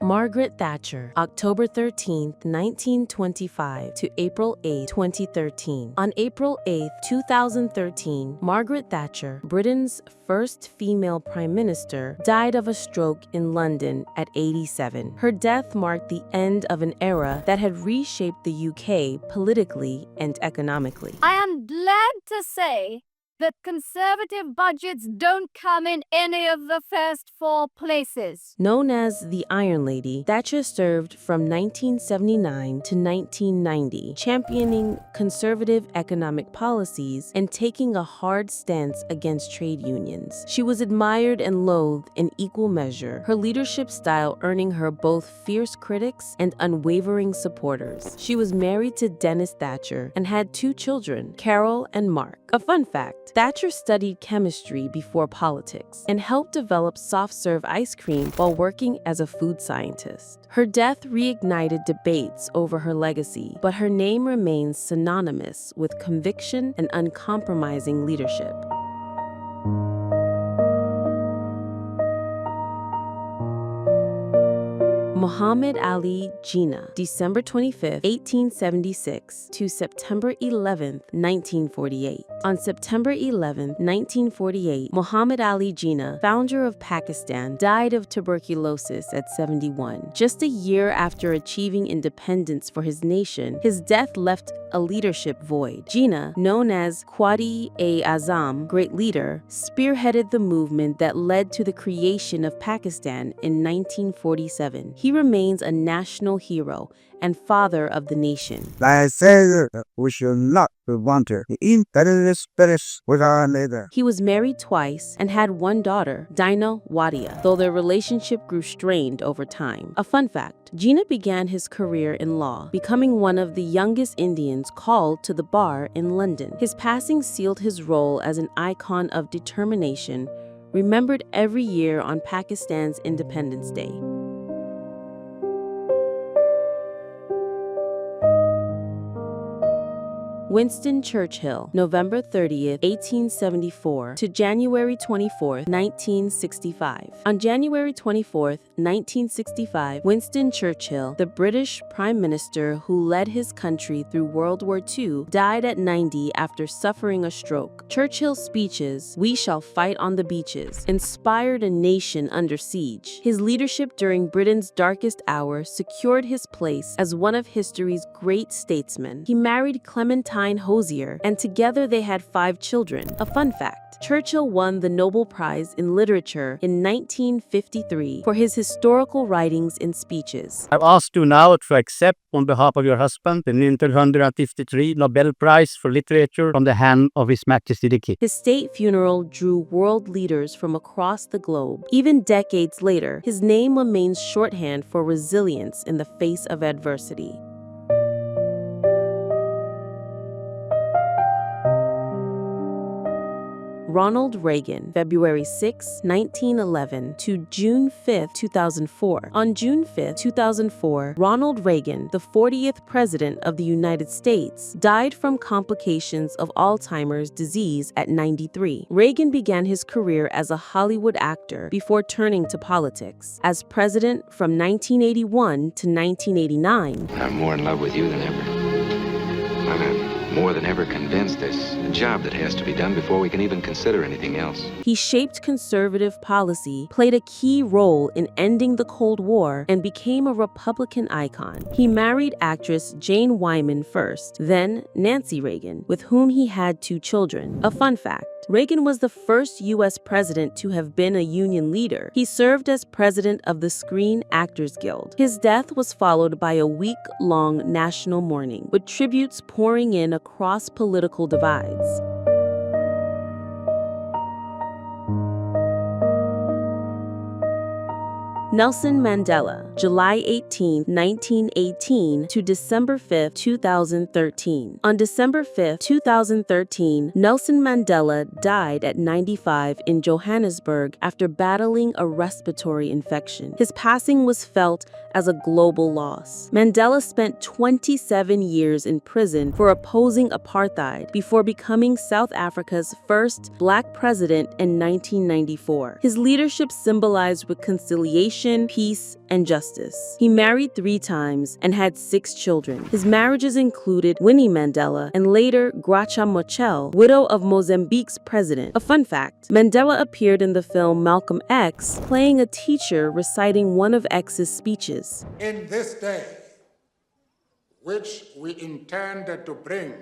Margaret Thatcher, October 13, 1925 to April 8, 2013. On April 8, 2013, Margaret Thatcher, Britain's first female prime minister, died of a stroke in London at 87. Her death marked the end of an era that had reshaped the UK politically and economically. I am glad to say that Conservative budgets don't come in any of the first 4 places. Known as the Iron Lady, Thatcher served from 1979 to 1990, championing conservative economic policies and taking a hard stance against trade unions. She was admired and loathed in equal measure, her leadership style earning her both fierce critics and unwavering supporters. She was married to Dennis Thatcher and had 2 children, Carol and Mark. A fun fact, Thatcher studied chemistry before politics and helped develop soft-serve ice cream while working as a food scientist. Her death reignited debates over her legacy, but her name remains synonymous with conviction and uncompromising leadership. Muhammad Ali Jinnah, December 25, 1876 to September 11, 1948. On September 11, 1948, Muhammad Ali Jinnah, founder of Pakistan, died of tuberculosis at 71. Just a year after achieving independence for his nation, his death left a leadership void. Jinnah, known as Quaid-e-Azam, Great Leader, spearheaded the movement that led to the creation of Pakistan in 1947. He remains a national hero and father of the nation. I say that we should not wander the imperialist spirit with our leader. He was married twice and had 1 daughter, Dinah Wadia, though their relationship grew strained over time. A fun fact, Jinnah began his career in law, becoming one of the youngest Indians called to the bar in London. His passing sealed his role as an icon of determination, remembered every year on Pakistan's Independence Day. Winston Churchill, November 30th, 1874 to January 24th, 1965. On January 24th, 1965, Winston Churchill, the British Prime Minister who led his country through World War II, died at 90 after suffering a stroke. Churchill's speeches, "We shall fight on the beaches," inspired a nation under siege. His leadership during Britain's darkest hour secured his place as one of history's great statesmen. He married Clementine Hozier, and together they had 5 children. A fun fact, Churchill won the Nobel Prize in Literature in 1953 for his historical writings and speeches. I ask you now to accept on behalf of your husband the 1953 Nobel Prize for Literature from the hand of His Majesty the King. His state funeral drew world leaders from across the globe. Even decades later, his name remains shorthand for resilience in the face of adversity. Ronald Reagan, February 6, 1911 to June 5, 2004. On June 5, 2004, Ronald Reagan, the 40th President of the United States, died from complications of Alzheimer's disease at 93. Reagan began his career as a Hollywood actor before turning to politics. As president from 1981 to 1989, I'm more in love with you than ever. I'm more than ever convinced there's a job that has to be done before we can even consider anything else. he shaped conservative policy, played a key role in ending the Cold War, and became a Republican icon. He married actress Jane Wyman first, then Nancy Reagan, with whom he had 2 children. A fun fact, Reagan was the first U.S. president to have been a union leader. He served as president of the Screen Actors Guild. His death was followed by a week-long national mourning, with tributes pouring in across political divides. Nelson Mandela, July 18, 1918 to December 5, 2013. On December 5, 2013, Nelson Mandela died at 95 in Johannesburg after battling a respiratory infection. His passing was felt as a global loss. Mandela spent 27 years in prison for opposing apartheid before becoming South Africa's first black president in 1994. His leadership symbolized reconciliation, peace, and justice. He married 3 times and had 6 children. His marriages included Winnie Mandela and later Graça Machel, widow of Mozambique's president. A fun fact, Mandela appeared in the film Malcolm X, playing a teacher reciting one of X's speeches. In this day, which we intended to bring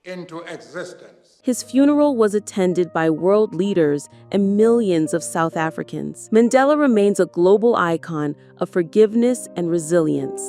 into existence. His funeral was attended by world leaders and millions of South Africans. Mandela remains a global icon of forgiveness and resilience.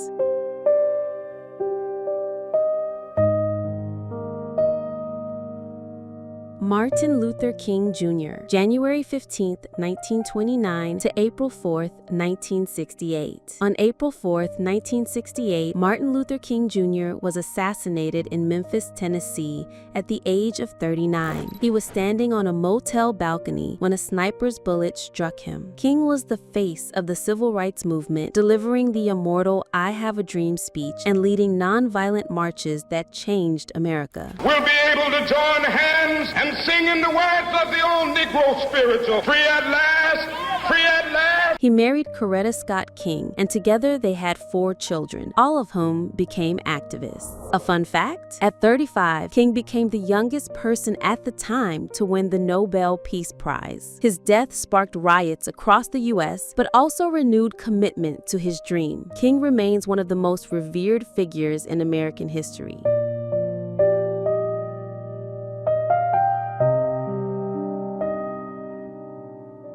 Martin Luther King Jr., January 15, 1929 to April 4, 1968. On April 4, 1968, Martin Luther King Jr. was assassinated in Memphis, Tennessee at the age of 39. He was standing on a motel balcony when a sniper's bullet struck him. King was the face of the civil rights movement, delivering the immortal "I Have a Dream" speech and leading nonviolent marches that changed America. We'll be able to join hands and sing in the words of the old Negro spiritual, free at last, free at last. He married Coretta Scott King, and together they had 4 children, all of whom became activists. A fun fact, at 35, King became the youngest person at the time to win the Nobel Peace Prize. His death sparked riots across the U.S., but also renewed commitment to his dream. King remains one of the most revered figures in American history.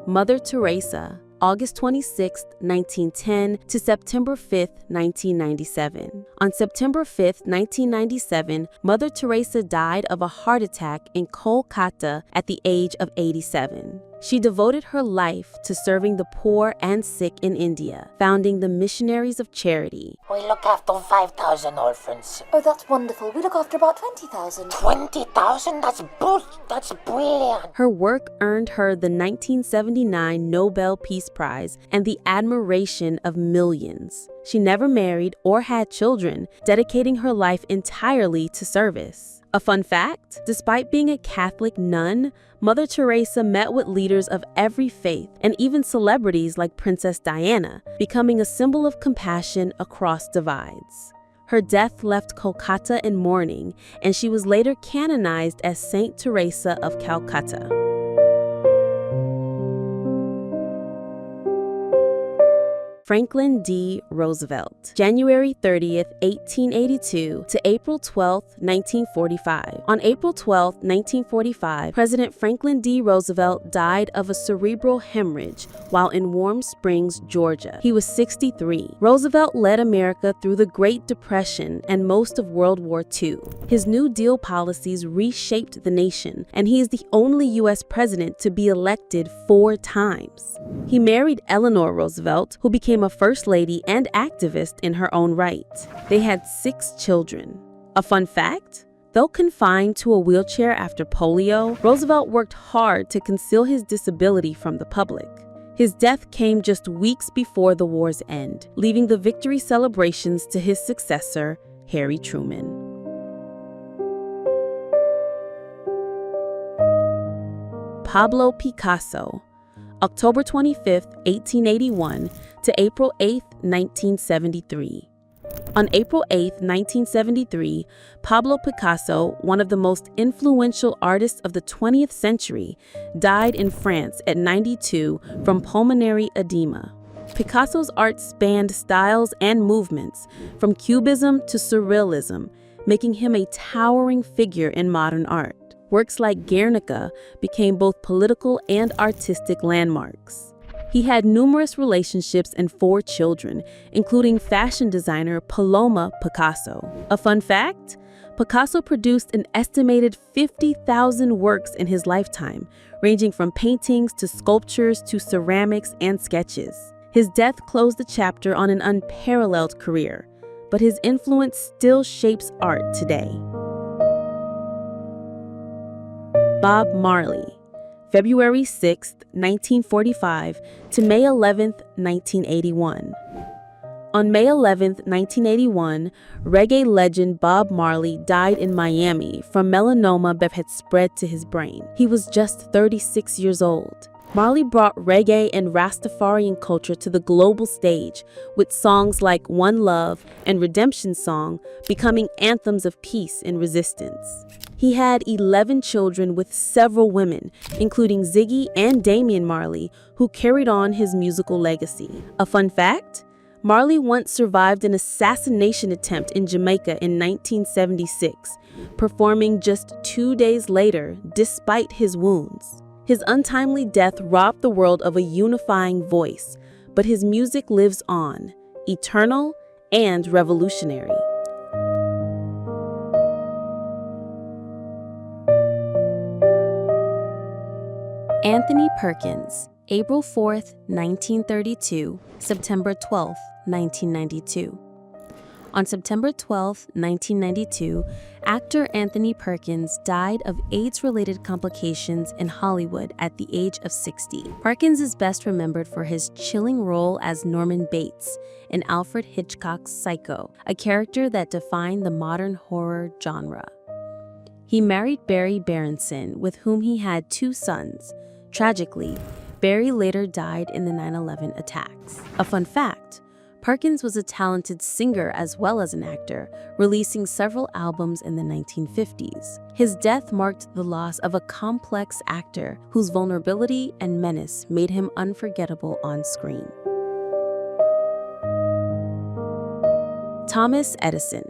Mother Teresa, August 26, 1910 to September 5, 1997. On September 5, 1997, Mother Teresa died of a heart attack in Kolkata at the age of 87. She devoted her life to serving the poor and sick in India, founding the Missionaries of Charity. We look after 5,000 orphans. Oh, that's wonderful. We look after about 20,000. 20,000? That's brilliant. Her work earned her the 1979 Nobel Peace Prize and the admiration of millions. She never married or had children, dedicating her life entirely to service. A fun fact, despite being a Catholic nun, Mother Teresa met with leaders of every faith and even celebrities like Princess Diana, becoming a symbol of compassion across divides. Her death left Kolkata in mourning, and she was later canonized as Saint Teresa of Calcutta. Franklin D. Roosevelt, January 30th, 1882 to April 12th, 1945. On April 12th, 1945, President Franklin D. Roosevelt died of a cerebral hemorrhage while in Warm Springs, Georgia. He was 63. Roosevelt led America through the Great Depression and most of World War II. His New Deal policies reshaped the nation, and he is the only U.S. president to be elected 4 times. He married Eleanor Roosevelt, who became a first lady and activist in her own right. They had 6 children. A fun fact, though confined to a wheelchair after polio, Roosevelt worked hard to conceal his disability from the public. His death came just weeks before the war's end, leaving the victory celebrations to his successor, Harry Truman. Pablo Picasso, October 25, 1881 to April 8, 1973. On April 8, 1973, Pablo Picasso, one of the most influential artists of the 20th century, died in France at 92 from pulmonary edema. Picasso's art spanned styles and movements, from Cubism to Surrealism, making him a towering figure in modern art. Works like Guernica became both political and artistic landmarks. He had numerous relationships and 4 children, including fashion designer Paloma Picasso. A fun fact, Picasso produced an estimated 50,000 works in his lifetime, ranging from paintings to sculptures to ceramics and sketches. His death closed the chapter on an unparalleled career, but his influence still shapes art today. Bob Marley, February 6, 1945 to May 11, 1981. On May 11, 1981, reggae legend Bob Marley died in Miami from melanoma that had spread to his brain. He was just 36 years old. Marley brought reggae and Rastafarian culture to the global stage, with songs like One Love and Redemption Song becoming anthems of peace and resistance. He had 11 children with several women, including Ziggy and Damian Marley, who carried on his musical legacy. A fun fact? Marley once survived an assassination attempt in Jamaica in 1976, performing just 2 days later despite his wounds. His untimely death robbed the world of a unifying voice, but his music lives on, eternal and revolutionary. Anthony Perkins, April 4th, 1932, September 12th, 1992. On September 12, 1992, actor Anthony Perkins died of AIDS-related complications in Hollywood at the age of 60. Perkins is best remembered for his chilling role as Norman Bates in Alfred Hitchcock's Psycho, a character that defined the modern horror genre. He married Barry Berenson, with whom he had 2 sons. Tragically, Barry later died in the 9/11 attacks. A fun fact: Perkins was a talented singer as well as an actor, releasing several albums in the 1950s. His death marked the loss of a complex actor whose vulnerability and menace made him unforgettable on screen. Thomas Edison,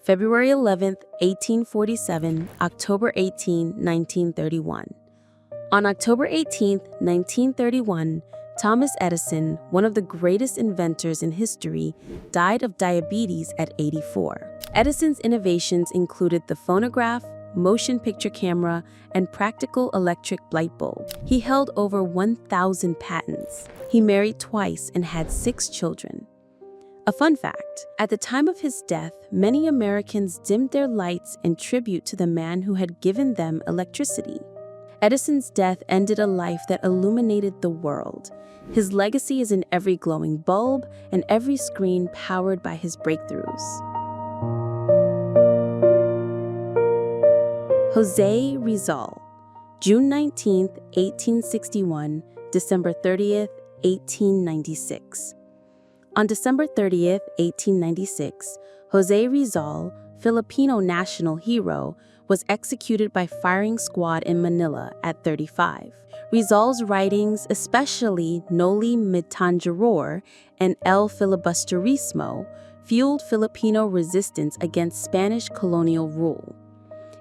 February 11, 1847, October 18, 1931. On October 18, 1931, Thomas Edison, one of the greatest inventors in history, died of diabetes at 84. Edison's innovations included the phonograph, motion picture camera, and practical electric light bulb. He held over 1,000 patents. He married twice and had 6 children. A fun fact: at the time of his death, many Americans dimmed their lights in tribute to the man who had given them electricity. Edison's death ended a life that illuminated the world. His legacy is in every glowing bulb and every screen powered by his breakthroughs. Jose Rizal, June 19, 1861, December 30, 1896. On December 30, 1896, Jose Rizal, Filipino national hero, was executed by firing squad in Manila at 35. Rizal's writings, especially Noli Me Tangere and El Filibusterismo, fueled Filipino resistance against Spanish colonial rule.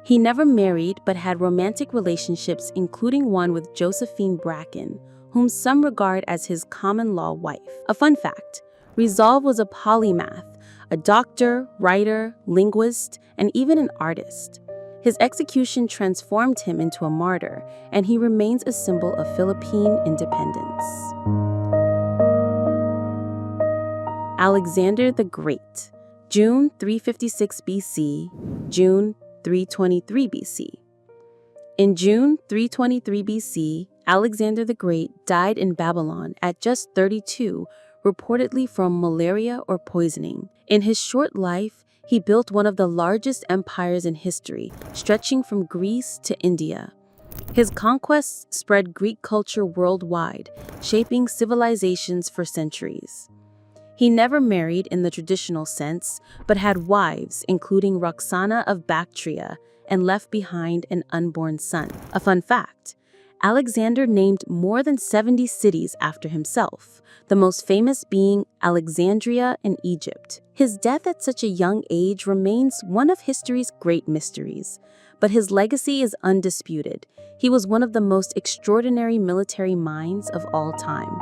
He never married but had romantic relationships, including one with Josephine Bracken, whom some regard as his common-law wife. A fun fact: Rizal was a polymath, a doctor, writer, linguist, and even an artist. His execution transformed him into a martyr, and he remains a symbol of Philippine independence. Alexander the Great, June 356 BC, June 323 BC. In June 323 BC, Alexander the Great died in Babylon at just 32, reportedly from malaria or poisoning. In his short life, he built one of the largest empires in history, stretching from Greece to India. His conquests spread Greek culture worldwide, shaping civilizations for centuries. He never married in the traditional sense, but had wives, including Roxana of Bactria, and left behind an unborn son. A fun fact: Alexander named more than 70 cities after himself, the most famous being Alexandria in Egypt. His death at such a young age remains one of history's great mysteries, but his legacy is undisputed. He was one of the most extraordinary military minds of all time.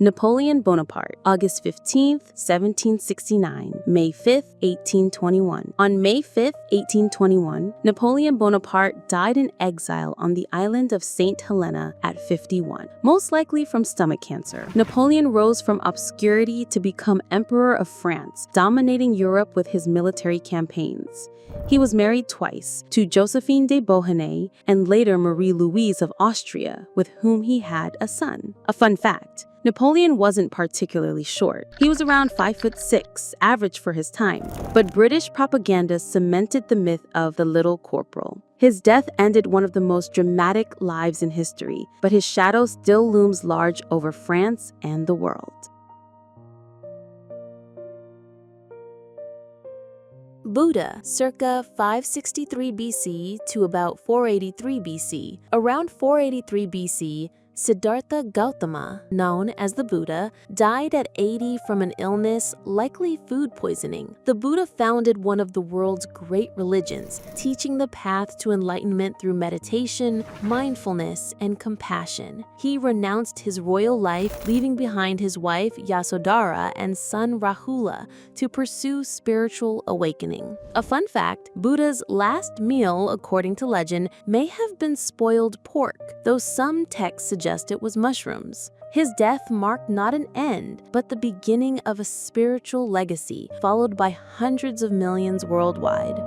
Napoleon Bonaparte, August 15, 1769, May 5, 1821. On May 5, 1821, Napoleon Bonaparte died in exile on the island of St. Helena at 51, most likely from stomach cancer. Napoleon rose from obscurity to become Emperor of France, dominating Europe with his military campaigns. He was married twice, to Josephine de Beauharnais and later Marie-Louise of Austria, with whom he had a son. A fun fact: Napoleon wasn't particularly short. He was around 5'6", average for his time, but British propaganda cemented the myth of the little corporal. His death ended one of the most dramatic lives in history, but his shadow still looms large over France and the world. Buddha, circa 563 BC to about 483 BC. Around 483 BC, Siddhartha Gautama, known as the Buddha, died at 80 from an illness, likely food poisoning. The Buddha founded one of the world's great religions, teaching the path to enlightenment through meditation, mindfulness, and compassion. He renounced his royal life, leaving behind his wife Yasodhara and son Rahula to pursue spiritual awakening. A fun fact: Buddha's last meal, according to legend, may have been spoiled pork, though some texts suggest it was mushrooms. His death marked not an end, but the beginning of a spiritual legacy, followed by hundreds of millions worldwide.